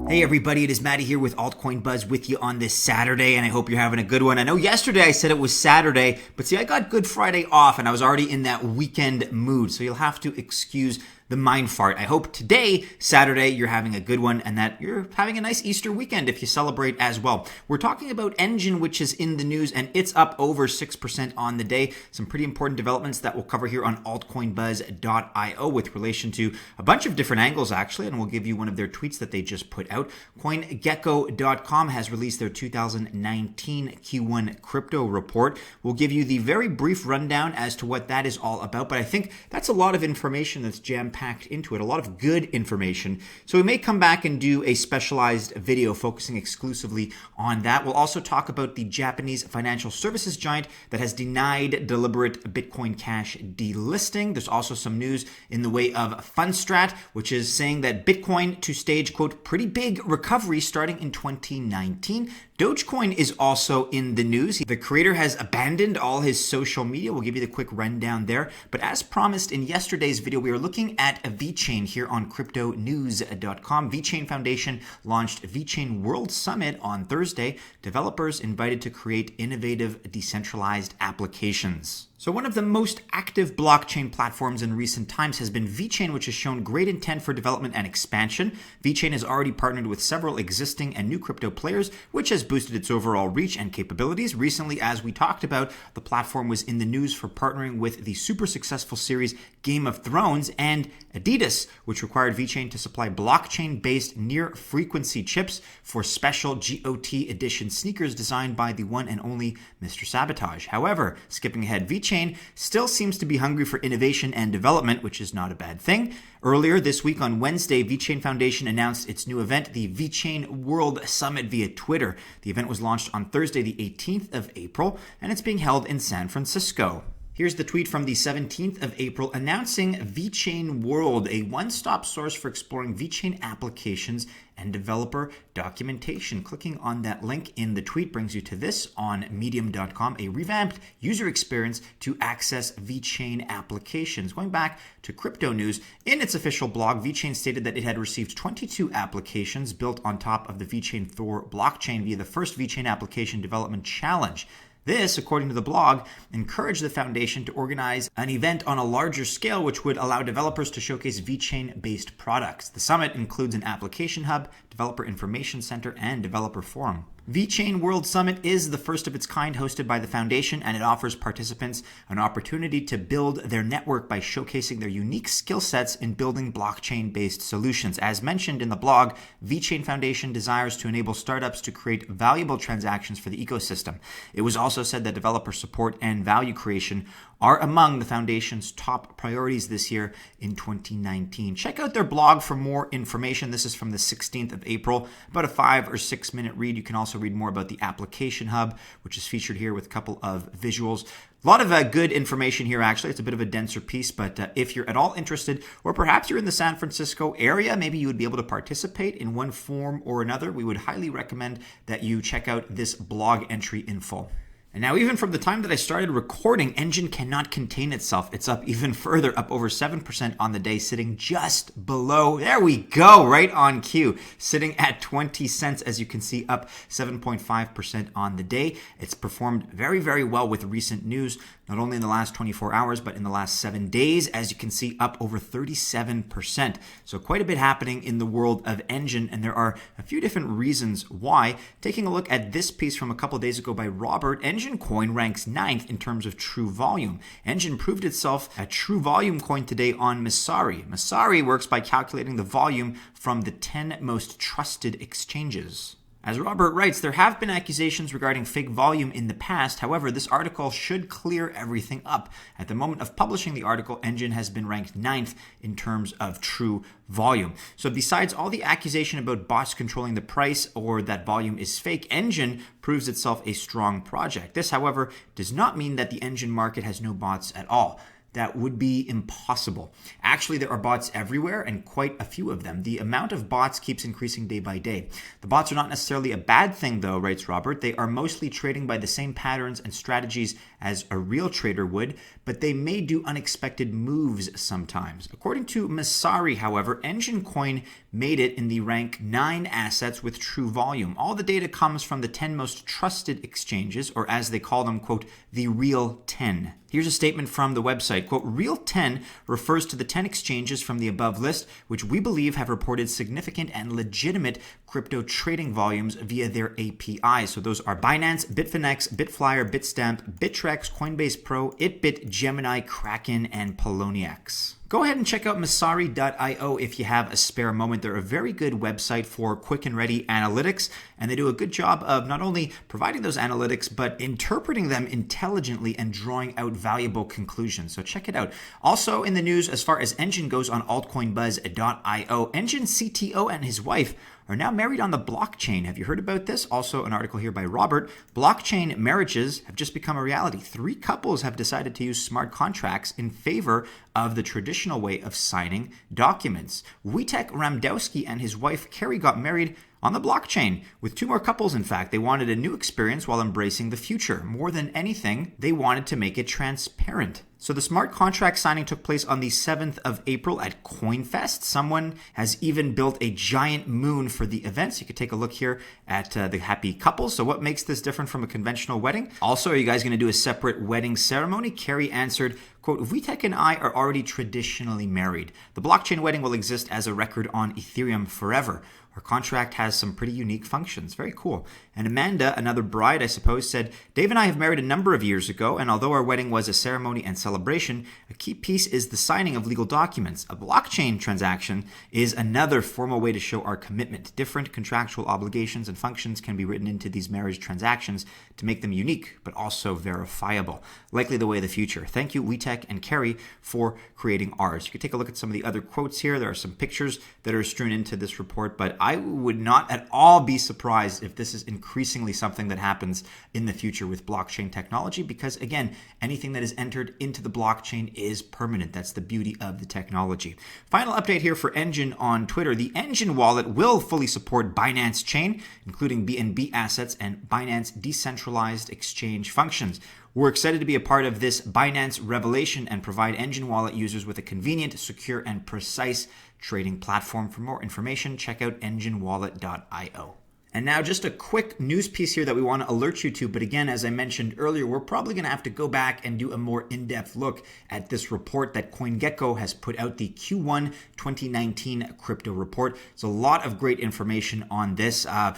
Hey everybody, it is Mattie here with Altcoin Buzz with you on this Saturday, and I hope you're having a good one. I know yesterday I said it was Saturday, but see, I got Good Friday off and I was already in that weekend mood, so you'll have to excuse the mind fart. I hope today, Saturday, you're having a good one and that you're having a nice Easter weekend if you celebrate as well. We're talking about Enjin, which is in the news, and it's up over 6% on the day. Some pretty important developments that we'll cover here on altcoinbuzz.io with relation to a bunch of different angles, actually, and we'll give you one of their tweets that they just put out. CoinGecko.com has released their 2019 Q1 crypto report. We'll give you the very brief rundown as to what that is all about, but I think that's a lot of information that's jam-packed into it, a lot of good information. So we may come back and do a specialized video focusing exclusively on that. We'll also talk about the Japanese financial services giant that has denied deliberate Bitcoin Cash delisting. There's also some news in the way of Fundstrat, which is saying that Bitcoin to stage, quote, pretty big recovery starting in 2019. Dogecoin is also in the news. The creator has abandoned all his social media. We'll give you the quick rundown there. But as promised in yesterday's video, we are looking at VeChain here on cryptonews.com. VeChain Foundation launched VeChain World Summit on Thursday. Developers invited to create innovative decentralized applications. So one of the most active blockchain platforms in recent times has been VeChain, which has shown great intent for development and expansion. VeChain has already partnered with several existing and new crypto players, which has boosted its overall reach and capabilities. Recently, as we talked about, the platform was in the news for partnering with the super successful series Game of Thrones and Adidas, which required VeChain to supply blockchain-based near-frequency chips for special GOT edition sneakers designed by the one and only Mr. Sabotage. However, skipping ahead, VeChain still seems to be hungry for innovation and development, which is not a bad thing. Earlier this week on Wednesday, VeChain Foundation announced its new event, the VeChain World Summit, via Twitter. The event was launched on Thursday, the 18th of April, and it's being held in San Francisco. Here's the tweet from the 17th of April announcing VeChain World, a one-stop source for exploring VeChain applications and developer documentation. Clicking on that link in the tweet brings you to this on medium.com, a revamped user experience to access VeChain applications. Going back to Crypto News, in its official blog, VeChain stated that it had received 22 applications built on top of the VeChain Thor blockchain via the first VeChain Application Development Challenge. This, according to the blog, encouraged the foundation to organize an event on a larger scale which would allow developers to showcase VeChain-based products. The summit includes an application hub, developer information center, and developer forum. VeChain World Summit is the first of its kind hosted by the foundation, and it offers participants an opportunity to build their network by showcasing their unique skill sets in building blockchain-based solutions. As mentioned in the blog, VeChain Foundation desires to enable startups to create valuable transactions for the ecosystem. It was also said that developer support and value creation are among the foundation's top priorities this year in 2019. Check out their blog for more information. This is from the 16th of April, about a 5 or 6 minute read. You can also read more about the application hub, which is featured here with a couple of visuals. A lot of good information here, actually. It's a bit of a denser piece, but if you're at all interested, or perhaps you're in the San Francisco area, maybe you would be able to participate in one form or another, we would highly recommend that you check out this blog entry in full. And now, even from the time that I started recording, Enjin cannot contain itself. It's up even further, up over 7% on the day, sitting just below. There we go, right on cue, sitting at 20 cents, as you can see, up 7.5% on the day. It's performed very, very well with recent news, not only in the last 24 hours, but in the last 7 days, as you can see, up over 37%. So quite a bit happening in the world of Enjin, and there are a few different reasons why. Taking a look at this piece from a couple days ago by Robert, Enjin Coin ranks 9th in terms of true volume. Enjin proved itself a true volume coin today on Mattie. Mattie works by calculating the volume from the 10 most trusted exchanges. As Robert writes, there have been accusations regarding fake volume in the past. However, this article should clear everything up. At the moment of publishing the article, Enjin has been ranked 9th in terms of true volume. So besides all the accusation about bots controlling the price or that volume is fake, Enjin proves itself a strong project. This, however, does not mean that the Enjin market has no bots at all. that would be impossible. Actually, there are bots everywhere and quite a few of them. The amount of bots keeps increasing day by day. The bots are not necessarily a bad thing though, writes Robert. They are mostly trading by the same patterns and strategies as a real trader would, but they may do unexpected moves sometimes. According to Mattie, however, Enjin Coin made it in the rank 9 assets with true volume. All the data comes from the 10 most trusted exchanges, or as they call them, quote, the real 10. Here's a statement from the website, quote, Real 10 refers to the 10 exchanges from the above list, which we believe have reported significant and legitimate crypto trading volumes via their API. So those are Binance, Bitfinex, Bitflyer, Bitstamp, Bittrex, Coinbase Pro, Itbit, Gemini, Kraken, and Poloniex. Go ahead and check out Mattie.io if you have a spare moment. They're a very good website for quick and ready analytics, and they do a good job of not only providing those analytics, but interpreting them intelligently and drawing out valuable conclusions. So check it out. Also in the news, as far as Enjin goes on altcoinbuzz.io, Enjin CTO and his wife are now married on the blockchain. Have you heard about this? Also an article here by Robert. Blockchain marriages have just become a reality. 3 couples have decided to use smart contracts in favor of the traditional way of signing documents. Wojtek Ramdowski and his wife Carrie got married on the blockchain, with 2 more couples, in fact. They wanted a new experience while embracing the future. More than anything, they wanted to make it transparent. So the smart contract signing took place on the 7th of April at CoinFest. Someone has even built a giant moon for the event. So you could take a look here at the happy couples. So what makes this different from a conventional wedding? Also, are you guys going to do a separate wedding ceremony? Carrie answered, quote, Wojtek and I are already traditionally married. The blockchain wedding will exist as a record on Ethereum forever. Our contract has some pretty unique functions. Very cool. And Amanda, another bride, I suppose, said, Dave and I have married a number of years ago, and although our wedding was a ceremony and celebration, a key piece is the signing of legal documents. A blockchain transaction is another formal way to show our commitment. Different contractual obligations and functions can be written into these marriage transactions to make them unique, but also verifiable. Likely the way of the future. Thank you, Wojtek and Carrie, for creating ours. You can take a look at some of the other quotes here. There are some pictures that are strewn into this report, but I would not at all be surprised if this is increasingly something that happens in the future with blockchain technology, because again, anything that is entered into the blockchain is permanent. That's the beauty of the technology. Final update here for Enjin on Twitter. The Enjin wallet will fully support Binance Chain, including BNB assets and Binance decentralized exchange functions. We're excited to be a part of this Binance revelation and provide Enjin wallet users with a convenient, secure, and precise trading platform. For more information, check out enjinwallet.io. And now just a quick news piece here that we want to alert you to. But again, as I mentioned earlier, we're probably going to have to go back and do a more in-depth look at this report that CoinGecko has put out, the Q1 2019 crypto report. It's a lot of great information on this. I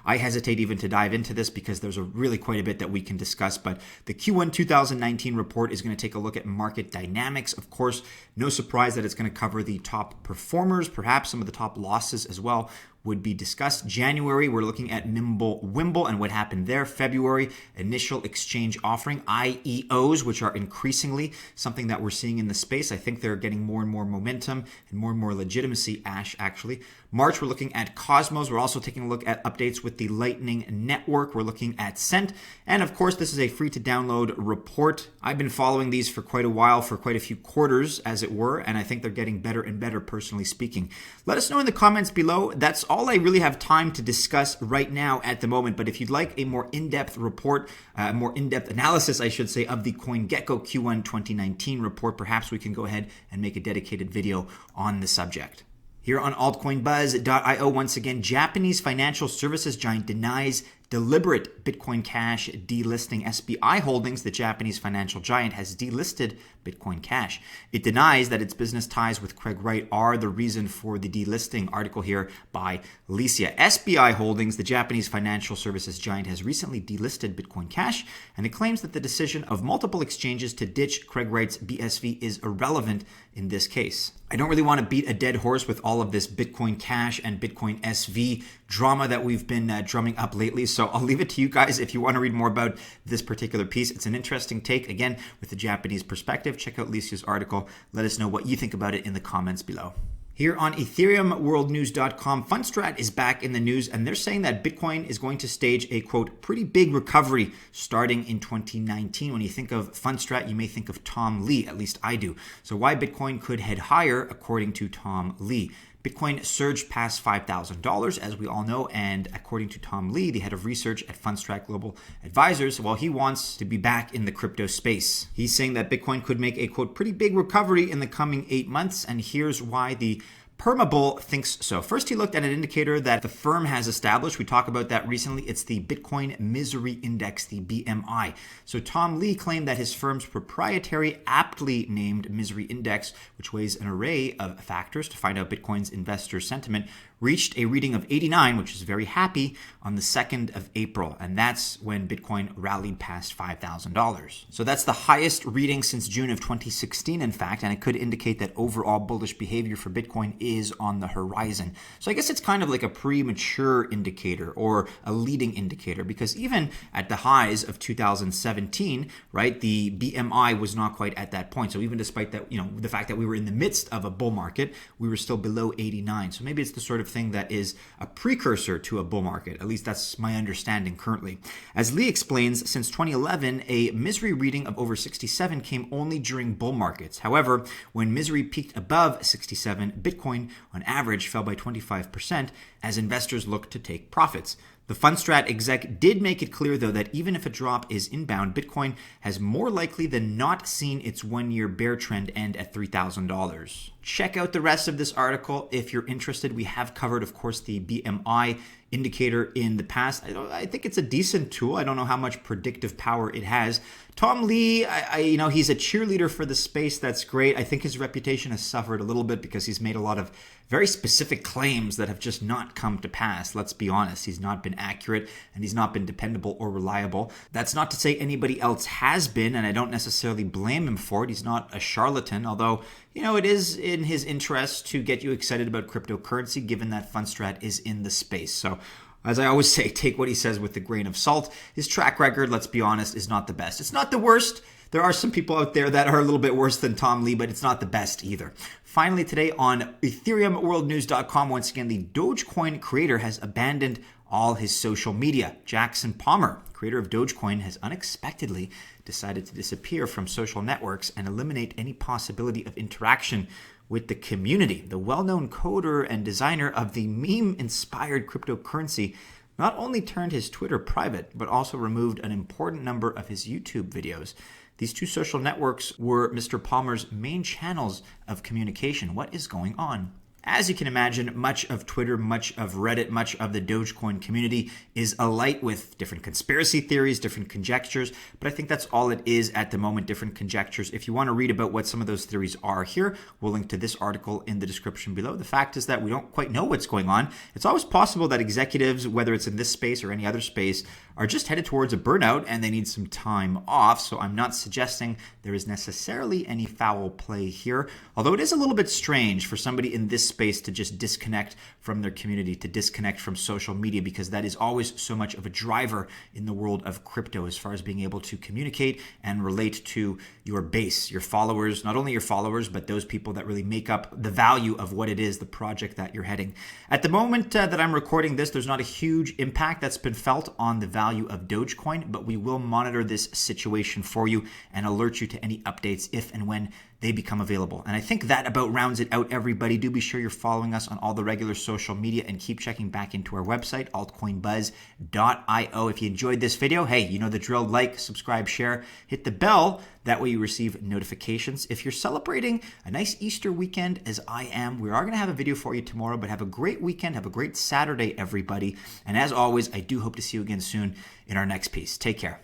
hesitate even to dive into this because there's really quite a bit that we can discuss. But the Q1 2019 report is going to take a look at market dynamics. Of course, no surprise that it's going to cover the top performers, perhaps some of the top losses as well would be discussed. January, we're looking at Wimble and what happened there. February, initial exchange offering, IEOs, which are increasingly something that we're seeing in the space. I think they're getting more and more momentum and more legitimacy, actually. March, we're looking at Cosmos. We're also taking a look at updates with the Lightning Network. We're looking at Cent. And of course, this is a free to download report. I've been following these for quite a while, for quite a few quarters, as it were, and I think they're getting better and better, personally speaking. Let us know in the comments below. That's all I really have time to discuss right now at the moment. But if you'd like a more in-depth report, more in-depth analysis, I should say, of the CoinGecko Q1 2019 report, perhaps we can go ahead and make a dedicated video on the subject. Here on altcoinbuzz.io, once again, Japanese financial services giant denies deliberate Bitcoin Cash delisting. SBI Holdings, the Japanese financial giant, has delisted Bitcoin Cash. It denies that its business ties with Craig Wright are the reason for the delisting. Article here by Alicia. SBI Holdings, the Japanese financial services giant, has recently delisted Bitcoin Cash, and it claims that the decision of multiple exchanges to ditch Craig Wright's BSV is irrelevant in this case. I don't really want to beat a dead horse with all of this Bitcoin Cash and Bitcoin SV drama that we've been drumming up lately, so I'll leave it to you guys if you want to read more about this particular piece. It's an interesting take, again, with the Japanese perspective. Check out Licia's article. Let us know what you think about it in the comments below. Here on EthereumWorldNews.com, Fundstrat is back in the news, and they're saying that Bitcoin is going to stage a, quote, pretty big recovery starting in 2019. When you think of Fundstrat, you may think of Tom Lee, at least I do. So why Bitcoin could head higher, according to Tom Lee. Bitcoin surged past $5,000, as we all know, and according to Tom Lee, the head of research at Fundstrat Global Advisors, well, he wants to be back in the crypto space. He's saying that Bitcoin could make a, quote, pretty big recovery in the coming 8 months, and here's why the Permabull thinks so. First, he looked at an indicator that the firm has established. We talked about that recently. It's the Bitcoin Misery Index, the BMI. So Tom Lee claimed that his firm's proprietary, aptly named Misery Index, which weighs an array of factors to find out Bitcoin's investor sentiment, reached a reading of 89, which is very happy, on the 2nd of April. And that's when Bitcoin rallied past $5,000. So that's the highest reading since June of 2016, in fact, and it could indicate that overall bullish behavior for Bitcoin is on the horizon. So I guess it's kind of like a premature indicator or a leading indicator, because even at the highs of 2017, right, the BMI was not quite at that point. So even despite that, the fact that we were in the midst of a bull market, we were still below 89. So maybe it's the sort of thing that is a precursor to a bull market. At least that's my understanding currently. As Lee explains, since 2011, a misery reading of over 67 came only during bull markets. However, when misery peaked above 67, Bitcoin on average fell by 25% as investors looked to take profits. The Fundstrat exec did make it clear, though, that even if a drop is inbound, Bitcoin has more likely than not seen its one-year bear trend end at $3,000. Check out the rest of this article if you're interested. We have covered, of course, the BMI indicator in the past. I think it's a decent tool. I don't know how much predictive power it has. Tom Lee, he's a cheerleader for the space. That's great. I think his reputation has suffered a little bit because he's made a lot of very specific claims that have just not come to pass. Let's be honest. He's not been accurate and he's not been dependable or reliable. That's not to say anybody else has been, and I don't necessarily blame him for it. He's not a charlatan, although, it is in his interest to get you excited about cryptocurrency, given that Fundstrat is in the space. So, as I always say, take what he says with a grain of salt. His track record, let's be honest, is not the best. It's not the worst. There are some people out there that are a little bit worse than Tom Lee, but it's not the best either. Finally, today on EthereumWorldNews.com, once again, the Dogecoin creator has abandoned all his social media. Jackson Palmer, creator of Dogecoin, has unexpectedly decided to disappear from social networks and eliminate any possibility of interaction with the community. The well-known coder and designer of the meme-inspired cryptocurrency not only turned his Twitter private, but also removed an important number of his YouTube videos. These two social networks were Mr. Palmer's main channels of communication. What is going on? As you can imagine, much of Twitter, much of Reddit, much of the Dogecoin community is alight with different conspiracy theories, different conjectures, but I think that's all it is at the moment, different conjectures. If you want to read about what some of those theories are here, we'll link to this article in the description below. The fact is that we don't quite know what's going on. It's always possible that executives, whether it's in this space or any other space, are just headed towards a burnout and they need some time off. So I'm not suggesting there is necessarily any foul play here, although it is a little bit strange for somebody in this space to just disconnect from their community, to disconnect from social media, because that is always so much of a driver in the world of crypto as far as being able to communicate and relate to your base, your followers, not only your followers, but those people that really make up the value of what it is, the project that you're heading. At the moment that I'm recording this, there's not a huge impact that's been felt on the value of Dogecoin, but we will monitor this situation for you and alert you to any updates if and when they become available. And I think that about rounds it out, everybody. Do be sure you're following us on all the regular social media and keep checking back into our website, altcoinbuzz.io. If you enjoyed this video, hey, you know the drill. Like, subscribe, share, hit the bell. That way you receive notifications. If you're celebrating a nice Easter weekend, as I am, we are going to have a video for you tomorrow, but have a great weekend. Have a great Saturday, everybody. And as always, I do hope to see you again soon in our next piece. Take care.